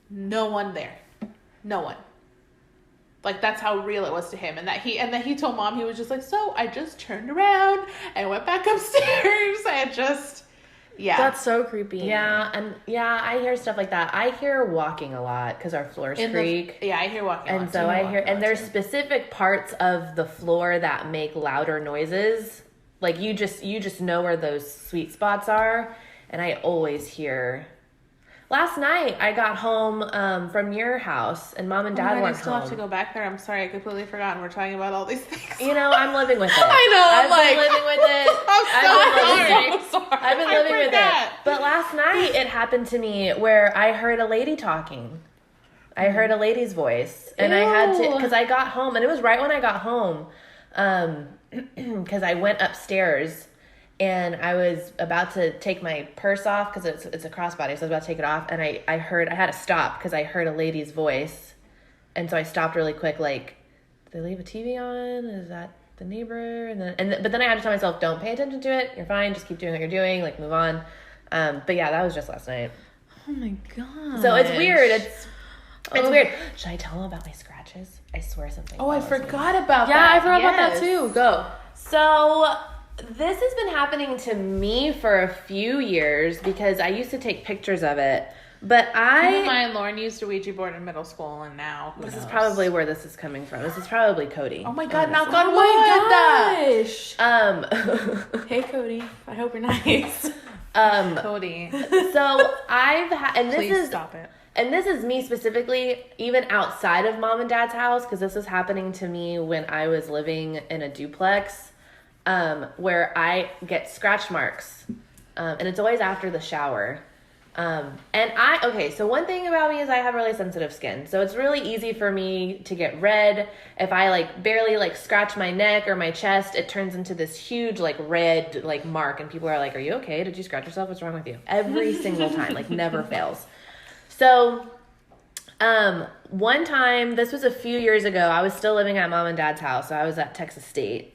No one there. No one. Like, that's how real it was to him. And then he told Mom, he was just like, so I just turned around and went back upstairs and just... Yeah. That's so creepy. Yeah, and I hear stuff like that. I hear walking a lot because our floors creak. I hear walking a lot. And so I hear, and there's specific parts of the floor that make louder noises. Like, you just know where those sweet spots are. And I always hear. Last night, I got home from your house, and Mom and Dad weren't home. I still have to go back there. I'm sorry, I completely forgot. We're talking about all these things. You know, I'm living with it. I know. I've been living with it. I'm sorry. I've been living with it. But last night, it happened to me where I heard a lady talking. I heard a lady's voice, and I had to, because I got home, and it was right when I got home, because I went upstairs, and I was about to take my purse off, because it's a crossbody, so I was about to take it off, and I had to stop, because I heard a lady's voice, and so I stopped really quick, like, did they leave a TV on? Is that the neighbor? But then I had to tell myself, don't pay attention to it, you're fine, just keep doing what you're doing, like, move on. But yeah, that was just last night. Oh my god. So it's weird. It's weird. Should I tell them about my scratches? I swear something. Oh, I forgot about that. Yeah, I forgot about that too. Go. So this has been happening to me for a few years because I used to take pictures of it. But Keep in mind, Lauren used a Ouija board in middle school, and now this is probably where this is coming from. This is probably Cody. Oh my god! Knock Oh on my wood. gosh. Hey Cody, I hope you're nice. Cody. So I've had, and Please stop it. And this is me specifically, even outside of mom and dad's house, because this was happening to me when I was living in a duplex, where I get scratch marks, and it's always after the shower. So one thing about me is I have really sensitive skin. So it's really easy for me to get red. If I like barely like scratch my neck or my chest, it turns into this huge like red like mark. And people are like, are you okay? Did you scratch yourself? What's wrong with you? Every single time, like never fails. So, one time, this was a few years ago, I was still living at mom and dad's house. So I was at Texas State.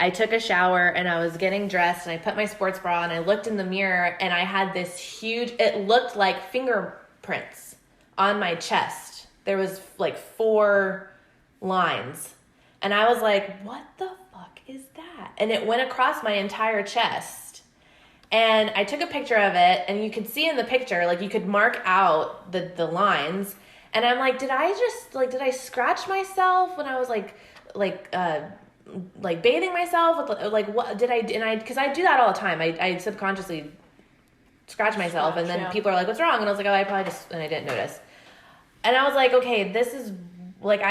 I took a shower and I was getting dressed and I put my sports bra on and I looked in the mirror and I had this huge, it looked like fingerprints on my chest. There was like 4 lines and I was like, what the fuck is that? And it went across my entire chest and I took a picture of it and you could see in the picture, like you could mark out the lines. And I'm like, did I scratch myself when I was like bathing myself with like what did I and I because I do that all the time. I subconsciously scratch myself and then people are like, what's wrong? And I was like, oh, I probably just, and I didn't notice. And I was like, okay, this is like,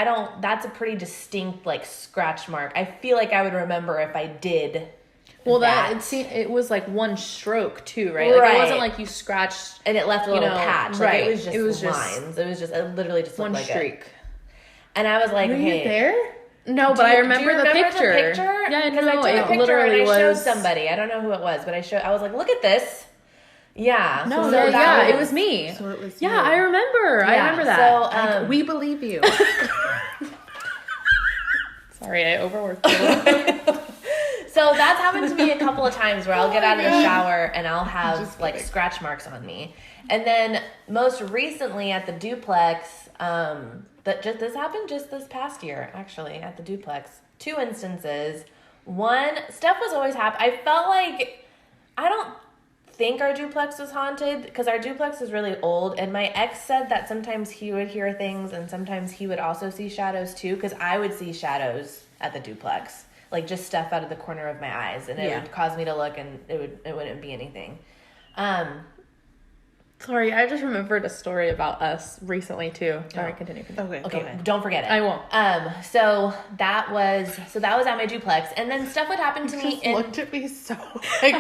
that's a pretty distinct like scratch mark. I feel like I would remember if I did. Well, it was like one stroke too, right? Like it wasn't like you scratched and it left a little patch. Like, right. It was just lines. It literally just one looked like streak. it. And I was like, Were you there? No, but I remember the picture. Yeah, because I took a picture and I showed somebody. I don't know who it was, but I was like, look at this. Yeah. No, it was me. So it was you. I remember. Yeah, I remember that. So we believe you. Sorry, I overworked you. So that's happened to me a couple of times where I'll get out of the shower and I'll have like scratch marks on me. And then most recently at the duplex, this happened just this past year, actually, at the duplex. 2 instances. One, stuff was always happening. I felt like, I don't think our duplex was haunted because our duplex is really old. And my ex said that sometimes he would hear things and sometimes he would also see shadows too, because I would see shadows at the duplex. Like just stuff out of the corner of my eyes. And it would cause me to look and it wouldn't be anything. Sorry, I just remembered a story about us recently too. Sorry, continue. Okay, don't forget it. I won't. So that was at my duplex, and then stuff would happen to me. And looked at me so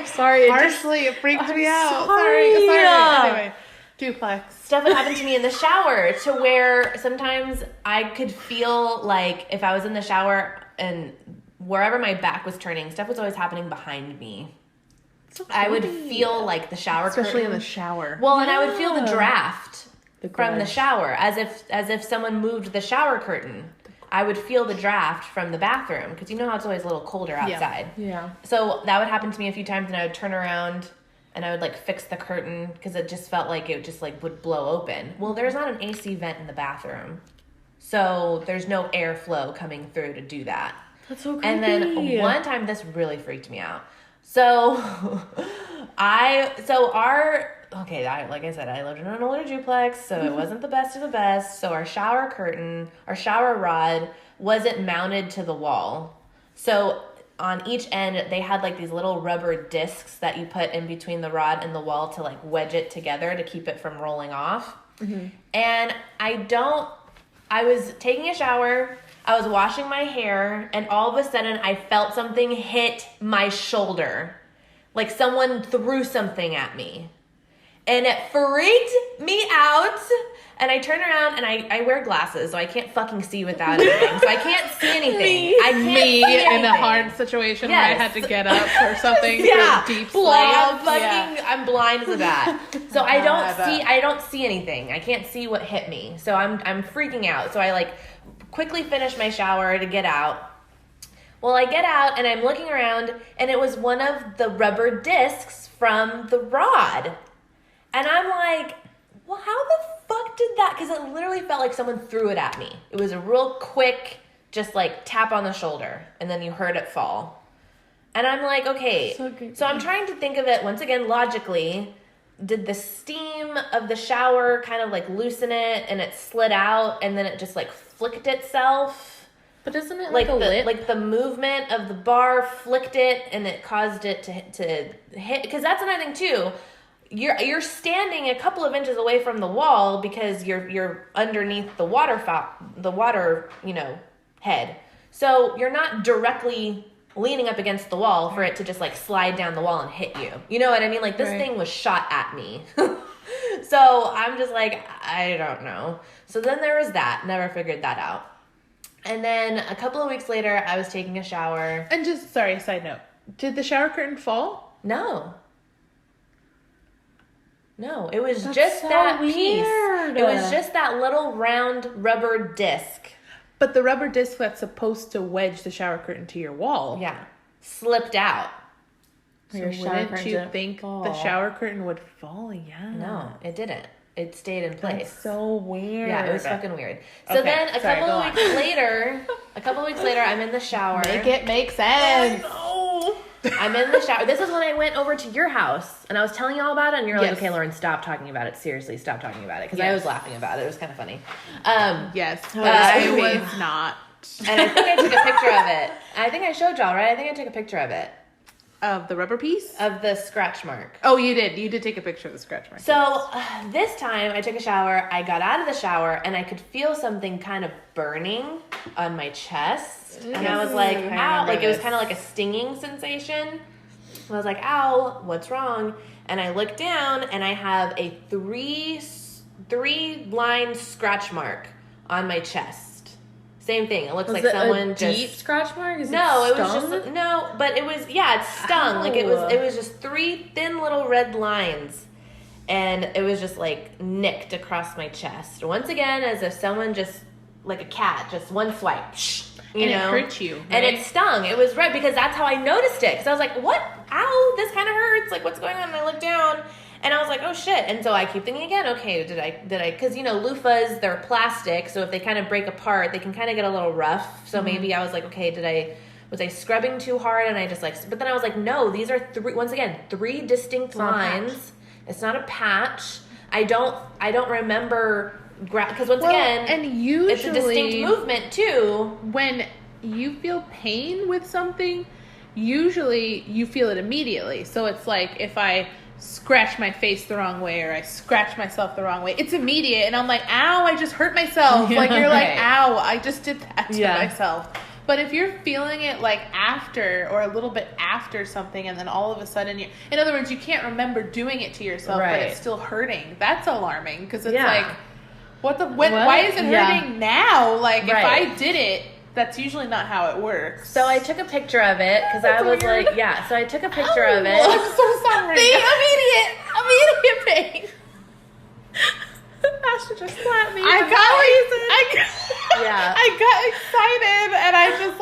sorry, harshly. It freaked me out. Sorry. Anyway, duplex stuff would happen to me in the shower, to where sometimes I could feel like if I was in the shower and wherever my back was turning, stuff was always happening behind me. I would feel like the shower especially curtain. In the shower. Well, and I would feel the draft from the shower, as if someone moved the shower curtain. I would feel the draft from the bathroom, because you know how it's always a little colder outside. Yeah. So that would happen to me a few times, and I would turn around and I would like fix the curtain because it just felt like it just like would blow open. Well, there's not an AC vent in the bathroom, so there's no airflow coming through to do that. That's so creepy. And then one time, this really freaked me out. So like I said, I lived in an older duplex, so it wasn't the best of the best. So our shower rod wasn't mounted to the wall. So on each end, they had like these little rubber discs that you put in between the rod and the wall to like wedge it together to keep it from rolling off. Mm-hmm. And I was taking a shower, I was washing my hair, and all of a sudden I felt something hit my shoulder. Like someone threw something at me. And it freaked me out. And I turn around and I wear glasses, so I can't fucking see without anything. So I can't see anything. I can't see anything. In a hard situation where I had to get up or something yeah. for a deep blind, sleep. I'm blind as a bat. So I don't see anything. I can't see what hit me. So I'm freaking out. So I like quickly finish my shower to get out. Well, I get out and I'm looking around and it was one of the rubber discs from the rod. And I'm like, well, how the fuck did that? Because it literally felt like someone threw it at me. It was a real quick, just like tap on the shoulder, and then you heard it fall. And I'm like, okay. So I'm trying to think of it once again logically. Did the steam of the shower kind of like loosen it, and it slid out, and then it just like flicked itself? But isn't it like a lip? Like the movement of the bar flicked it, and it caused it to hit. Because that's another thing too. You're standing a couple of inches away from the wall because you're underneath the water head. So you're not directly leaning up against the wall for it to just like slide down the wall and hit you. You know what I mean? Like this thing was shot at me. So I'm just like, I don't know. So then there was that. Never figured that out. And then a couple of weeks later, I was taking a shower. And just, sorry, side note. Did the shower curtain fall? No, it was just so that weird piece. It was just that little round rubber disc. But the rubber disc that's supposed to wedge the shower curtain to your wall. Yeah. Slipped out. So wouldn't you think the shower curtain would fall? Yeah. No, it didn't. It stayed in place. That's so weird. Yeah, it was fucking weird. So then a couple of weeks later, I'm in the shower. Make it make sense. I'm in the shower. This is when I went over to your house and I was telling you all about it, and you're like, okay, Lauren, stop talking about it. Seriously, stop talking about it. Because I was laughing about it. It was kind of funny. Yes, but I was not. And I think I took a picture of it. I think I showed y'all, right? I think I took a picture of it. Of the rubber piece? Of the scratch mark. Oh, you did. You did take a picture of the scratch mark. So this time I took a shower. I got out of the shower and I could feel something kind of burning on my chest. And I was like, ow. Like it was kind of like a stinging sensation. And I was like, ow, what's wrong? And I looked down and I have a three-line scratch mark on my chest. Same thing. It looks like someone just deep scratch mark. Is it was just but it was it stung. Ow. Like it was just three thin little red lines, and it was just like nicked across my chest. Once again, as if someone just like a cat, just one swipe, it hurt you, right? And it stung. It was red because that's how I noticed it. Because I was like, "What? Ow! This kind of hurts. Like what's going on?" And I looked down. And I was like, oh shit. And so I keep thinking again, okay, did I, because loofahs, they're plastic. So if they kind of break apart, they can kind of get a little rough. So maybe I was like, okay, was I scrubbing too hard? And I just but then I was like, no, these are three distinct lines. It's not a patch. I don't remember, because again, and usually it's a distinct movement too. When you feel pain with something, usually you feel it immediately. So it's like if I scratch my face the wrong way or I scratch myself the wrong way, it's immediate, and I'm like, ow, I just hurt myself. Like you're like, ow, I just did that to myself. But if you're feeling it like after or a little bit after something, and then all of a sudden in other words, you can't remember doing it to yourself, but it's still hurting, that's alarming, because it's like, why is it hurting now? Like if I did it, that's usually not how it works. So I took a picture of it because I was weird. So I took a picture of it. I'm so sorry. Immediate pain. Ashton just slapped me. I got excited and I just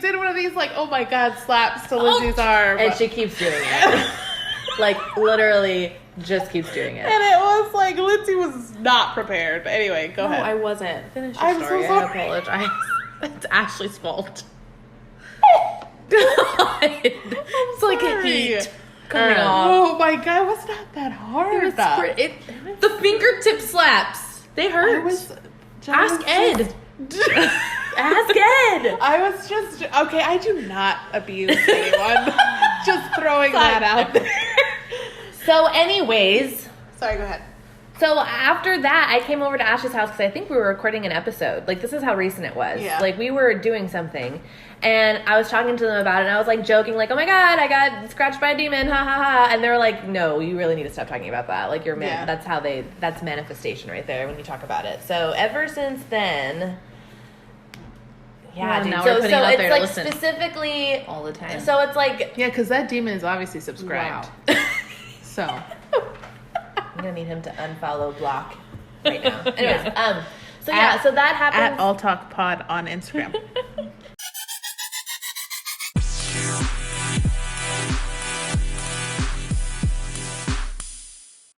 did one of these oh my god slaps to Lizzie's arm, and she keeps doing it. Literally just keeps doing it. And it was like Lindsay was not prepared. But anyway, go ahead. I wasn't. Finish your I'm story. So sorry. I apologize. It's Ashley's fault. It's like a heat coming off. Oh my god, it was not that hard. The fingertip slaps. They hurt. Ask Ed. Ask Ed. I was just okay. I do not abuse anyone. Just throwing that out there. So anyways, sorry, go ahead. So after that, I came over to Ash's house because I think we were recording an episode. Like, this is how recent it was. Yeah. Like, we were doing something. And I was talking to them about it, and I was, like, joking, like, oh, my God, I got scratched by a demon, ha, ha, ha. And they were like, no, you really need to stop talking about that. Like, that's manifestation right there when you talk about it. So ever since then... Yeah, dude. Now we're putting it out there to it's, like, listen. specifically... All the time. So it's, like... Yeah, because that demon is obviously subscribed. Wow. So... I'm gonna need him to unfollow block right now. Anyways, so that happened. At All Talk Pod on Instagram.